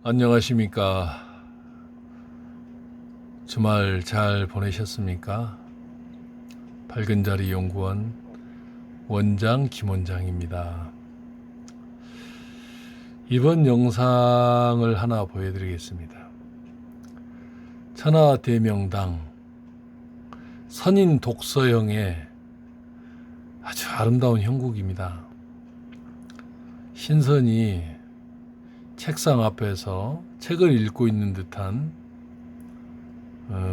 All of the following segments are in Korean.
안녕하십니까. 주말 잘 보내셨습니까? 밝은자리 연구원 원장 김원장입니다. 이번 영상을 하나 보여드리겠습니다. 천하대명당 선인 독서형의 아주 아름다운 형국입니다. 신선이 책상 앞에서 책을 읽고 있는 듯한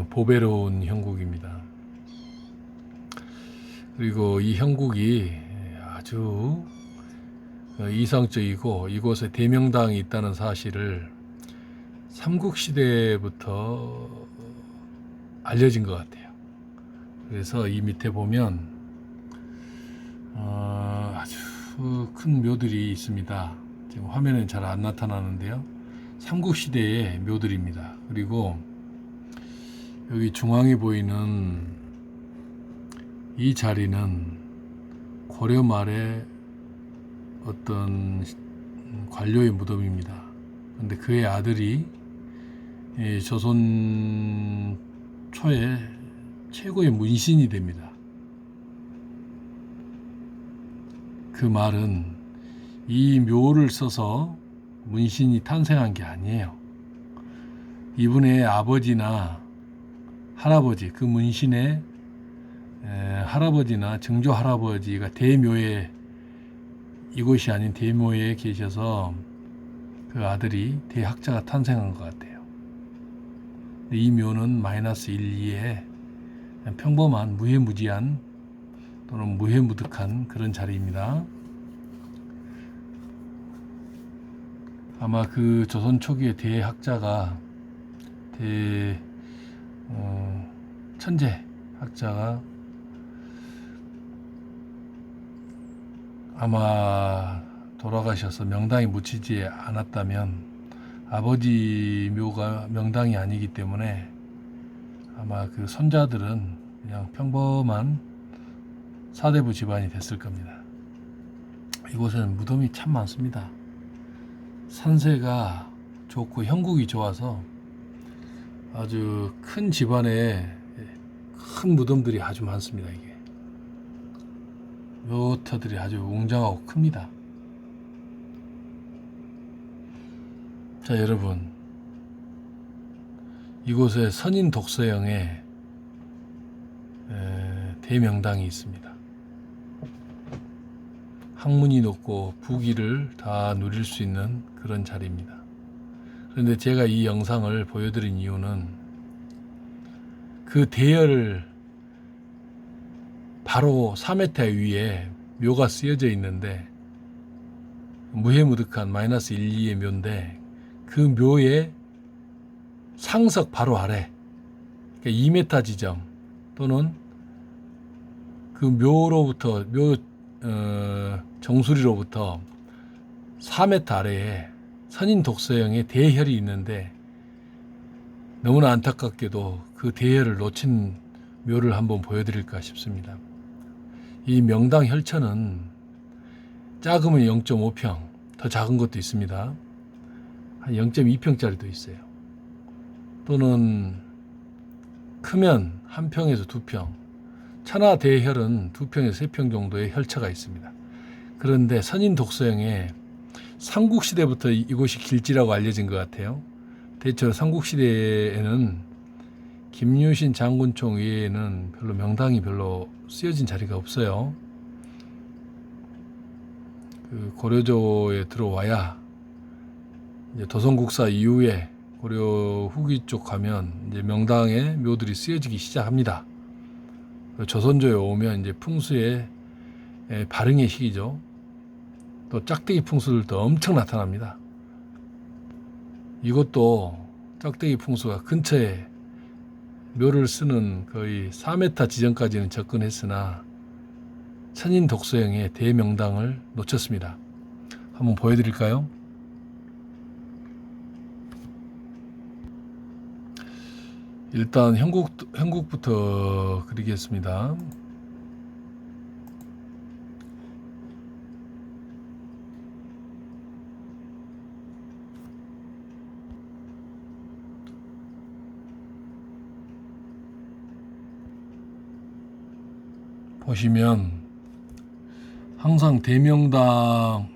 보배로운 형국입니다. 그리고 이 형국이 아주 이상적이고 이곳에 대명당이 있다는 사실을 삼국시대부터 알려진 것 같아요. 그래서 이 밑에 보면 아주 큰 묘들이 있습니다. 지금 화면엔 잘 안 나타나는데요. 삼국시대의 묘들입니다. 그리고 여기 중앙에 보이는 이 자리는 고려 말의 어떤 관료의 무덤입니다. 그런데 그의 아들이 조선 초에 최고의 문신이 됩니다. 그 말은 이 묘를 써서 문신이 탄생한 게 아니에요. 이분의 아버지나 할아버지, 그 문신의 할아버지나 증조 할아버지가 대묘에 이곳이 아닌 대묘에 계셔서 그 아들이 대학자가 탄생한 것 같아요. 이 묘는 마이너스 1, 2에 평범한 무해무지한 또는 무해무득한 그런 자리입니다. 아마 그 조선 초기의 대학자가 천재 학자가 아마 돌아가셔서 명당이 묻히지 않았다면 아버지 묘가 명당이 아니기 때문에 아마 그 손자들은 그냥 평범한 사대부 집안이 됐을 겁니다. 이곳에는 무덤이 참 많습니다. 산세가 좋고 형국이 좋아서 아주 큰 집안에 큰 무덤들이 아주 많습니다. 이게 묘터들이 아주 웅장하고 큽니다. 자, 여러분, 이곳에 선인 독서형의 대명당이 있습니다. 학문이 높고 부귀를 다 누릴 수 있는 그런 자리입니다. 그런데 제가 이 영상을 보여드린 이유는 그 대열을 바로 3m 위에 묘가 쓰여져 있는데 무해무득한 마이너스 1, 2의 묘인데 그 묘의 상석 바로 아래 그러니까 2m 지점 또는 그 묘로부터 정수리로부터 4m 아래에 선인 독서형의 대혈이 있는데 너무나 안타깝게도 그 대혈을 놓친 묘를 한번 보여드릴까 싶습니다. 이 명당 혈천은 작으면 0.5평, 더 작은 것도 있습니다. 한 0.2평짜리도 있어요. 또는 크면 1평에서 2평, 천하 대혈은 2평에서 3평 정도의 혈차가 있습니다. 그런데 선인 독서형에 삼국시대부터 이곳이 길지라고 알려진 것 같아요. 대체로 삼국시대에는 김유신 장군총 외에는 별로 명당이 별로 쓰여진 자리가 없어요. 그 고려조에 들어와야 이제 도성국사 이후에 고려 후기 쪽 가면 이제 명당의 묘들이 쓰여지기 시작합니다. 조선조에 오면 이제 풍수의 발흥의 시기죠. 또 짝대기 풍수들도 엄청 나타납니다. 이것도 짝대기 풍수가 근처에 묘를 쓰는 거의 4m 지점까지는 접근했으나 선인 독서형의 대명당을 놓쳤습니다. 한번 보여드릴까요? 일단 형국부터 그리겠습니다. 보시면 항상 대명당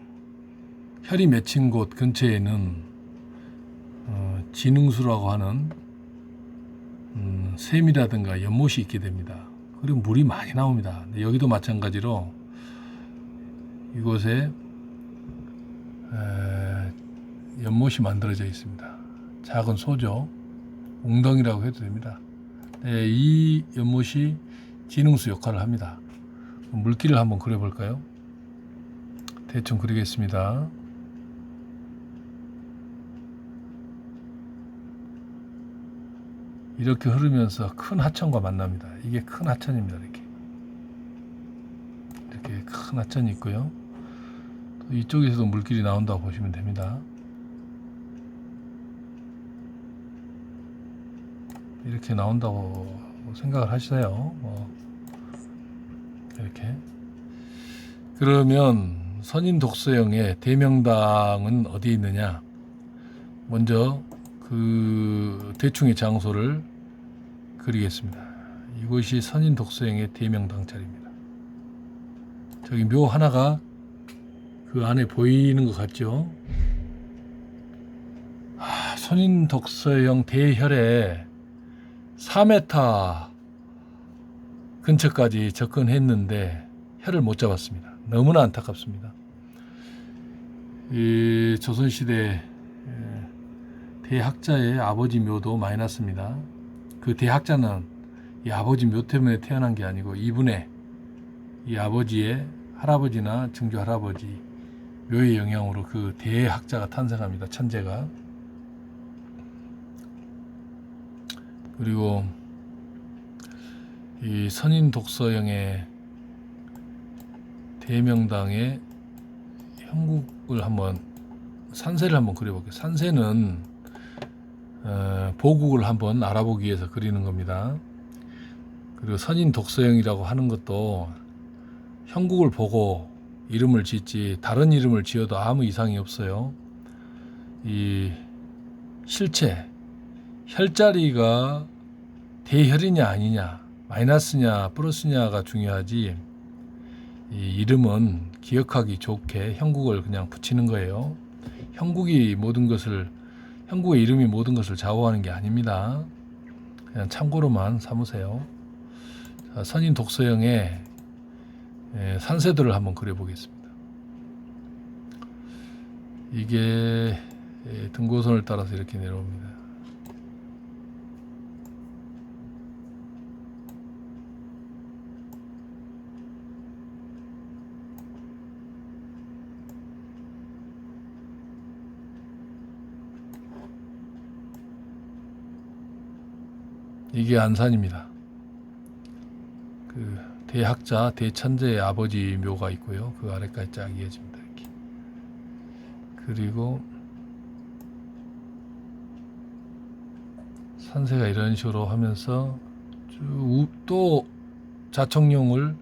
혈이 맺힌 곳 근처에는 진흥수라고 하는 샘이라든가 연못이 있게 됩니다. 그리고 물이 많이 나옵니다. 여기도 마찬가지로 이곳에 연못이 만들어져 있습니다. 작은 소죠. 웅덩이라고 해도 됩니다. 이 연못이 진흥수 역할을 합니다. 물길을 한번 그려볼까요? 대충 그리겠습니다. 이렇게 흐르면서 큰 하천과 만납니다. 이게 큰 하천입니다. 이렇게 큰 하천이 있고요. 또 이쪽에서도 물길이 나온다고 보시면 됩니다. 이렇게 나온다고 생각을 하시세요. 이렇게. 그러면 선인독서형의 대명당은 어디에 있느냐? 먼저 그 대충의 장소를 그리겠습니다. 이곳이 선인독서형의 대명당 자리입니다. 저기 묘 하나가 그 안에 보이는 것 같죠? 선인독서형 대혈에 4m 근처까지 접근했는데 혈을 못 잡았습니다. 너무나 안타깝습니다. 이 조선시대 대학자의 아버지 묘도 많이 났습니다. 그 대학자는 이 아버지 묘 때문에 태어난 게 아니고 이분의 이 아버지의 할아버지나 증조 할아버지 묘의 영향으로 그 대학자가 탄생합니다. 천재가. 그리고 이 선인독서형의 대명당의 형국을 한번 산세를 한번 그려볼게요. 산세는 보국을 한번 알아보기 위해서 그리는 겁니다. 그리고 선인독서형이라고 하는 것도 형국을 보고 이름을 짓지 다른 이름을 지어도 아무 이상이 없어요. 이 실체 혈자리가 대혈이냐 아니냐 마이너스냐 플러스냐가 중요하지 이 이름은 기억하기 좋게 형국을 그냥 붙이는 거예요. 형국의 이름이 모든 것을 좌우하는 게 아닙니다. 그냥 참고로만 삼으세요. 자, 선인독서형의 산세도를 한번 그려보겠습니다. 이게 등고선을 따라서 이렇게 내려옵니다. 이게 안산입니다. 그 대학자, 대천재의 아버지 묘가 있고요. 그 아래까지 쫙 이어집니다. 이렇게. 그리고 산세가 이런 식으로 하면서 쭉 또 자청룡을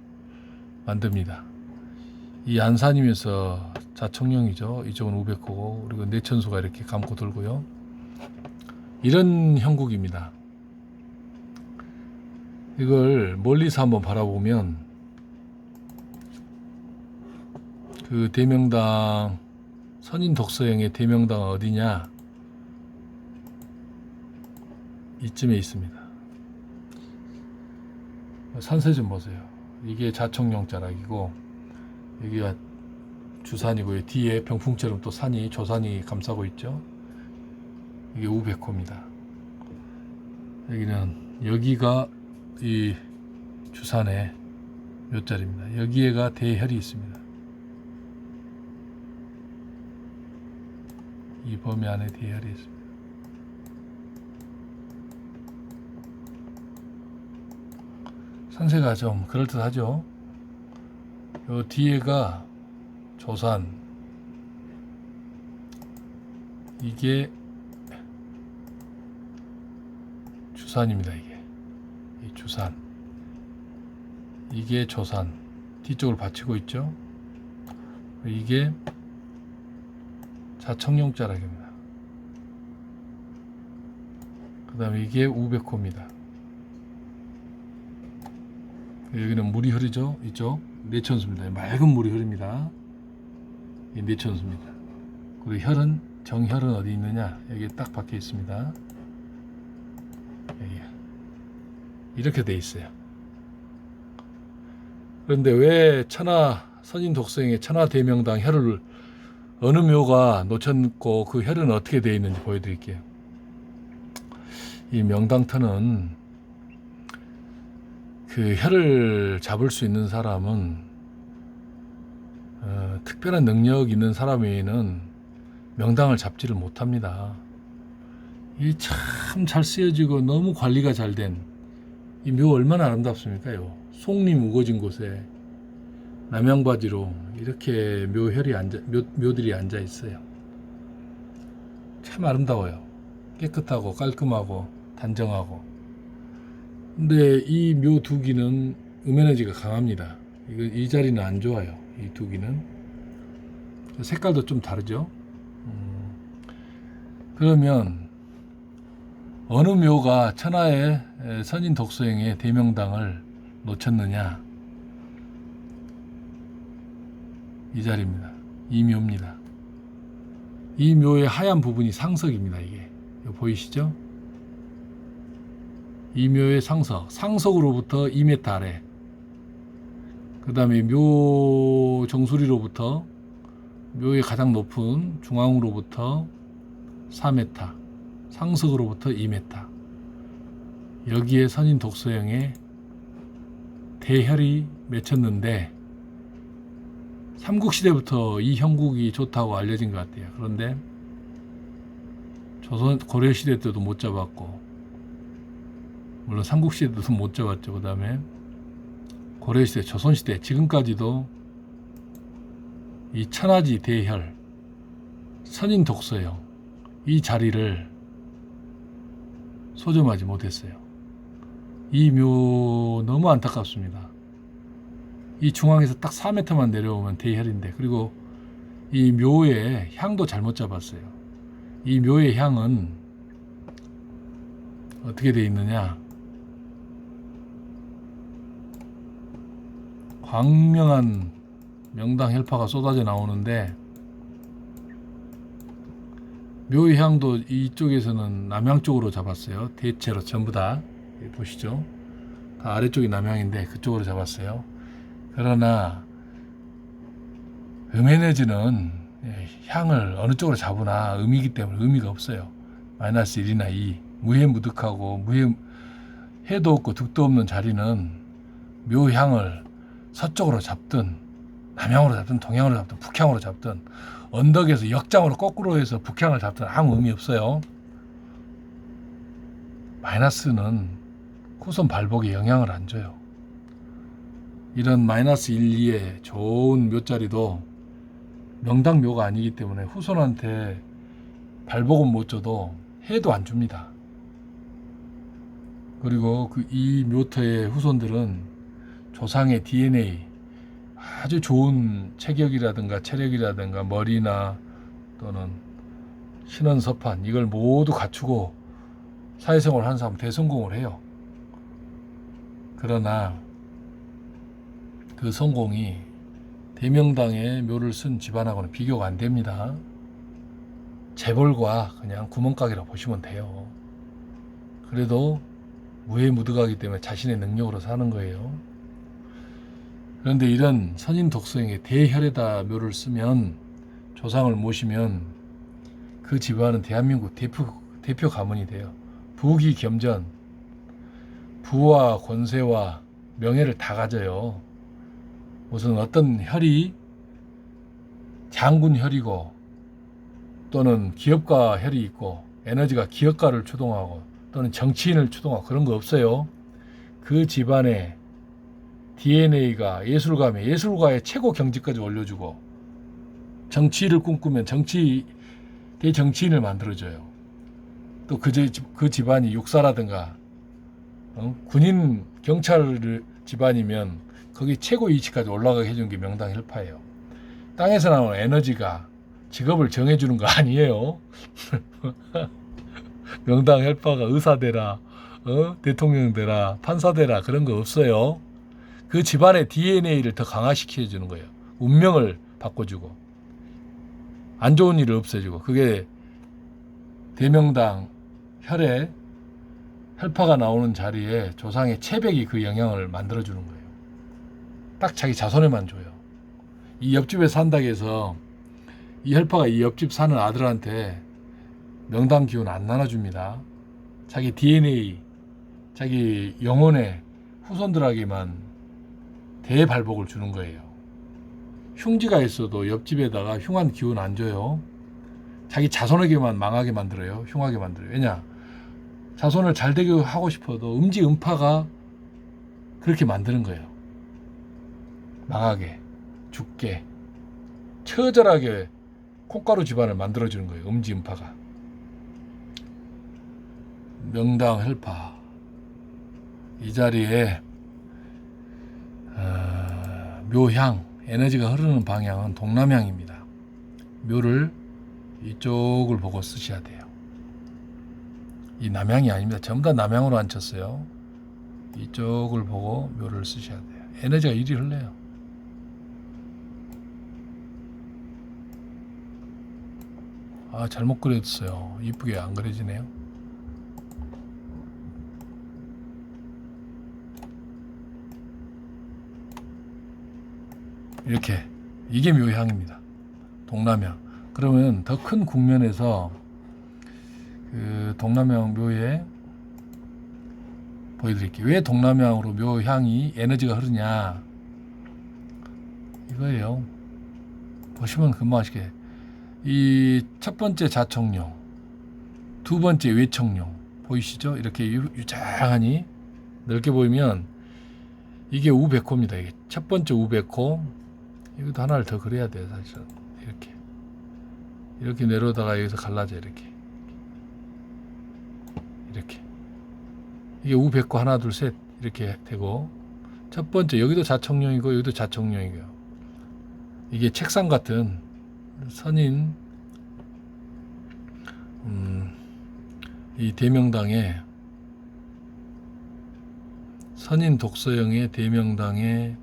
만듭니다. 이 안산이면서 자청룡이죠. 이쪽은 우백호고 그리고 내천수가 이렇게 감고 돌고요. 이런 형국입니다. 이걸 멀리서 한번 바라보면 그 대명당 선인독서형의 대명당은 어디냐? 이쯤에 있습니다. 산세 좀 보세요. 이게 자청룡 자락이고 여기가 주산이고요. 뒤에 병풍처럼 또 산이 조산이 감싸고 있죠. 이게 우백호입니다. 여기가 이 주산의 몇 자리입니다. 여기에가 대혈이 있습니다. 이 범위 안에 대혈이 있습니다. 산세가 좀 그럴듯하죠. 요 뒤에가 조산, 이게 주산입니다. 이게 이 주산, 이게 조산 뒤쪽을 받치고 있죠. 이게 자청룡 자락입니다. 그 다음에 이게 우백호입니다. 여기는 물이 흐르죠. 이쪽 내천수입니다. 맑은 물이 흐릅니다. 이 내천수입니다. 그리고 혈은 정혈은 어디 있느냐? 여기에 딱 박혀 있습니다. 여기 이렇게 돼 있어요. 그런데 왜 천하 선인 독서행의 천하 대명당 혈을 어느 묘가 놓쳤고 그 혈은 어떻게 되어 있는지 보여드릴게요. 이 명당터는 그 혈을 잡을 수 있는 사람은 특별한 능력 있는 사람 외에는 명당을 잡지를 못합니다. 이 참 잘 쓰여지고 너무 관리가 잘 된 이 묘 얼마나 아름답습니까요? 송림 우거진 곳에 남양바지로 이렇게 묘들이 앉아 있어요. 참 아름다워요. 깨끗하고 깔끔하고 단정하고. 근데 이 묘 두기는 음에너지가 강합니다. 이 자리는 안 좋아요. 이 두기는 색깔도 좀 다르죠. 그러면 어느 묘가 천하의 선인 독서행의 대명당을 놓쳤느냐? 이 자리입니다. 이 묘입니다. 이 묘의 하얀 부분이 상석입니다. 이게 보이시죠? 이 묘의 상석으로부터 2m 아래, 그 다음에 묘 정수리로부터 묘의 가장 높은 중앙으로부터 4m, 상석으로부터 2m, 여기에 선인 독서형의 대혈이 맺혔는데 삼국시대부터 이 형국이 좋다고 알려진 것 같아요. 그런데 고려시대 때도 못 잡았고, 물론 삼국시대 때도 못 잡았죠. 그 다음에 고려시대, 조선시대, 지금까지도 이 천하지 대혈, 선인 독서형 이 자리를 소점하지 못했어요. 이 묘 너무 안타깝습니다. 이 중앙에서 딱 4m만 내려오면 대혈인데, 그리고 이 묘의 향도 잘못 잡았어요. 이 묘의 향은 어떻게 되어 있느냐? 광명한 명당 혈파가 쏟아져 나오는데, 묘의 향도 이쪽에서는 남향 쪽으로 잡았어요. 대체로 전부 다 보시죠. 다 아래쪽이 남향인데 그쪽으로 잡았어요. 그러나 음에너지는 향을 어느 쪽으로 잡으나 음이기 때문에 의미가 없어요. 마이너스 1이나 2, 무해무득하고 해도 없고 득도 없는 자리는 묘향을 서쪽으로 잡든 남향으로 잡든 동향으로 잡든 북향으로 잡든 언덕에서 역장으로 거꾸로 해서 북향을 잡든 아무 의미 없어요. 마이너스는 후손 발복에 영향을 안 줘요. 이런 마이너스 1, 2의 좋은 묘자리도 명당 묘가 아니기 때문에 후손한테 발복은 못 줘도 해도 안 줍니다. 그리고 이 묘터의 후손들은 조상의 DNA, 아주 좋은 체격이라든가 체력이라든가 머리나 또는 신원서판, 이걸 모두 갖추고 사회생활을 하는 사람은 대성공을 해요. 그러나 그 성공이 대명당의 묘를 쓴 집안하고는 비교가 안 됩니다. 재벌과 그냥 구멍가게라고 보시면 돼요. 그래도 무해무득하기 때문에 자신의 능력으로 사는 거예요. 그런데 이런 선인 독서행의 대혈에다 묘를 쓰면, 조상을 모시면 그 집안은 대한민국 대표 가문이 돼요. 부귀 겸전, 부와 권세와 명예를 다 가져요. 무슨 어떤 혈이 장군 혈이고 또는 기업가 혈이 있고 에너지가 기업가를 추동하고 또는 정치인을 추동하고 그런 거 없어요. 그 집안의 DNA가 예술가면 예술가의 최고 경지까지 올려주고, 정치를 꿈꾸면 대정치인을 만들어줘요. 또 그 집안이 육사라든가 군인 경찰 집안이면 거기 최고 위치까지 올라가게 해준 게 명당 혈파예요. 땅에서 나오는 에너지가 직업을 정해주는 거 아니에요. 명당 혈파가 의사 되라, 대통령 되라, 판사 되라 그런 거 없어요. 그 집안의 DNA를 더 강화시켜 주는 거예요. 운명을 바꿔주고 안 좋은 일을 없애주고, 그게 대명당 혈에 혈파가 나오는 자리에 조상의 체백이 그 영향을 만들어주는 거예요. 딱 자기 자손에만 줘요. 이 옆집에 산다고 해서 이 혈파가 이 옆집 사는 아들한테 명당 기운 안 나눠줍니다. 자기 DNA, 자기 영혼의 후손들에게만 대발복을 주는 거예요. 흉지가 있어도 옆집에다가 흉한 기운 안 줘요. 자기 자손에게만 망하게 만들어요. 흉하게 만들어요. 왜냐? 자손을 잘 되게 하고 싶어도 음지 음파가 그렇게 만드는 거예요. 망하게, 죽게, 처절하게 콩가루 집안을 만들어주는 거예요. 음지 음파가. 명당 혈파. 이 자리에 묘향, 에너지가 흐르는 방향은 동남향입니다. 묘를 이쪽을 보고 쓰셔야 돼요. 이 남향이 아닙니다. 전부 다 남향으로 앉혔어요. 이쪽을 보고 묘를 쓰셔야 돼요. 에너지가 이리 흘러요. 아, 잘못 그렸어요. 이쁘게 안 그려지네요. 이렇게, 이게 묘향입니다. 동남향. 그러면 더 큰 국면에서 그 동남향 묘에 보여드릴게요. 왜 동남향으로 묘향이 에너지가 흐르냐, 이거예요. 보시면 금방 아시게, 이 첫 번째 자청룡, 두 번째 외청룡 보이시죠? 이렇게 유장하니 넓게 보이면 이게 우백호입니다. 이게 첫 번째 우백호. 이것도 하나를 더 그려야 돼요, 사실은. 이렇게 내려오다가 여기서 갈라져. 이렇게 이게 우백호 하나 둘 셋 이렇게 되고, 첫 번째 여기도 자청룡이고 여기도 자청룡이고요. 이게 책상 같은 선인, 이 대명당의 선인 독서형의 대명당의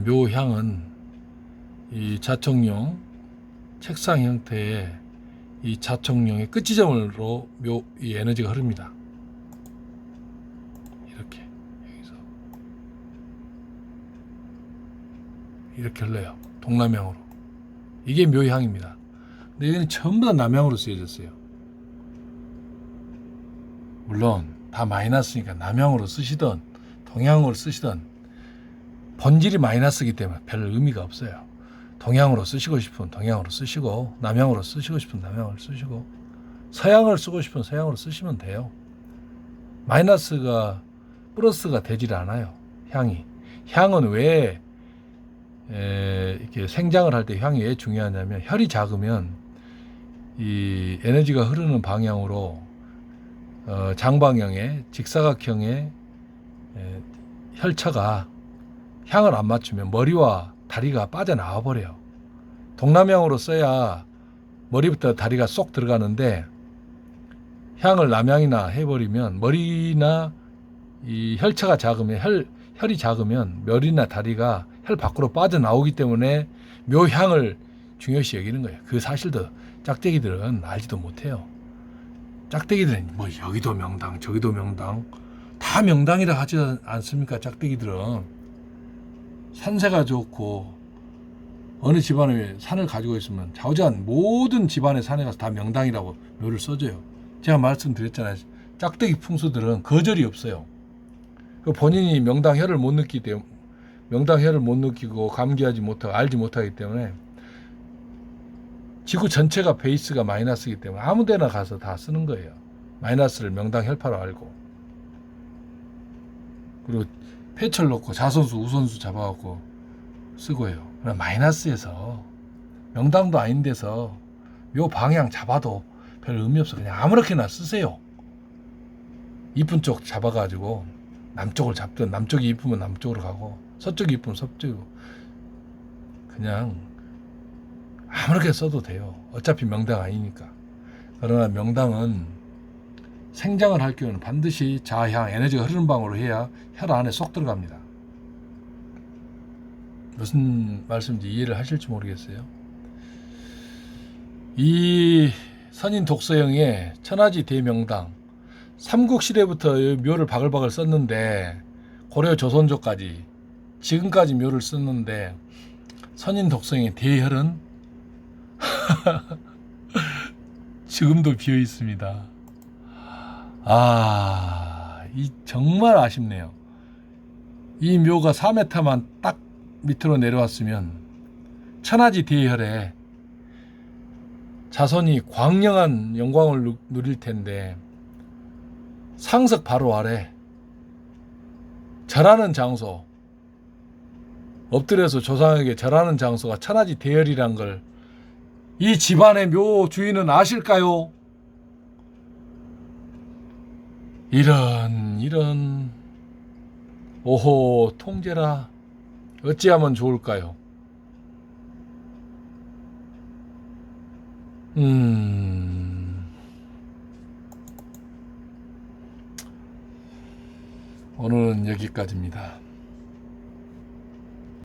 묘향은 이 자청룡, 책상 형태의 이 자청룡의 끝지점으로 이 에너지가 흐릅니다. 이렇게 여기서 이렇게 흘러요. 동남향으로. 이게 묘향입니다. 근데 여기는 전부 다 남향으로 쓰여졌어요. 물론 다 마이너스니까 남향으로 쓰시던 동향으로 쓰시던 본질이 마이너스이기 때문에 별 의미가 없어요. 동향으로 쓰시고 싶으면 동향으로 쓰시고, 남향으로 쓰시고 싶으면 남향으로 쓰시고, 서양을 쓰고 싶으면 서양으로 쓰시면 돼요. 마이너스가 플러스가 되질 않아요. 향은 왜 이렇게 생장을 할 때 향이 왜 중요하냐면, 혈이 작으면 이 에너지가 흐르는 방향으로 장방형의 직사각형의 혈차가 향을 안 맞추면 머리와 다리가 빠져나와 버려요. 동남향으로 써야 머리부터 다리가 쏙 들어가는데, 향을 남향이나 해버리면 머리나 이 혈차가 작으면 혈이 작으면 머리나 다리가 혈 밖으로 빠져나오기 때문에 묘향을 중요시 여기는 거예요. 그 사실도 짝대기들은 알지도 못해요. 짝대기들은 뭐 여기도 명당 저기도 명당 다 명당이라 하지 않습니까? 짝대기들은 산세가 좋고 어느 집안에 산을 가지고 있으면 좌우지간 모든 집안의 산에 가서 다 명당이라고 묘를 써줘요. 제가 말씀드렸잖아요. 짝대기 풍수들은 거절이 없어요. 본인이 명당혈을 못 느끼기 때문에, 명당혈을 못 느끼고 감기하지 못하고 알지 못하기 때문에, 지구 전체가 베이스가 마이너스이기 때문에 아무 데나 가서 다 쓰는 거예요. 마이너스를 명당혈파로 알고. 그리고 폐철 놓고 자선수 우선수 잡아갖고 쓰고요. 그러나 마이너스에서 명당도 아닌 데서 요 방향 잡아도 별 의미 없어. 그냥 아무렇게나 쓰세요. 이쁜 쪽 잡아가지고 남쪽을 잡든, 남쪽이 이쁘면 남쪽으로 가고 서쪽이 이쁘면 서쪽이고, 그냥 아무렇게 써도 돼요. 어차피 명당 아니니까. 그러나 명당은 생장을 할 경우는 반드시 자향, 에너지가 흐르는 방으로 해야 혈 안에 쏙 들어갑니다. 무슨 말씀인지 이해를 하실지 모르겠어요. 이 선인 독서형의 천하지 대명당, 삼국시대부터 묘를 바글바글 썼는데, 고려 조선조까지 지금까지 묘를 썼는데, 선인 독서형의 대혈은 지금도 비어 있습니다. 이 정말 아쉽네요. 이 묘가 4m만 딱 밑으로 내려왔으면 천하지 대혈에 자손이 광영한 영광을 누릴 텐데, 상석 바로 아래 절하는 장소, 엎드려서 조상에게 절하는 장소가 천하지 대혈이란 걸 이 집안의 묘 주인은 아실까요? 이런 오호 통제라, 어찌하면 좋을까요? 오늘은 여기까지입니다.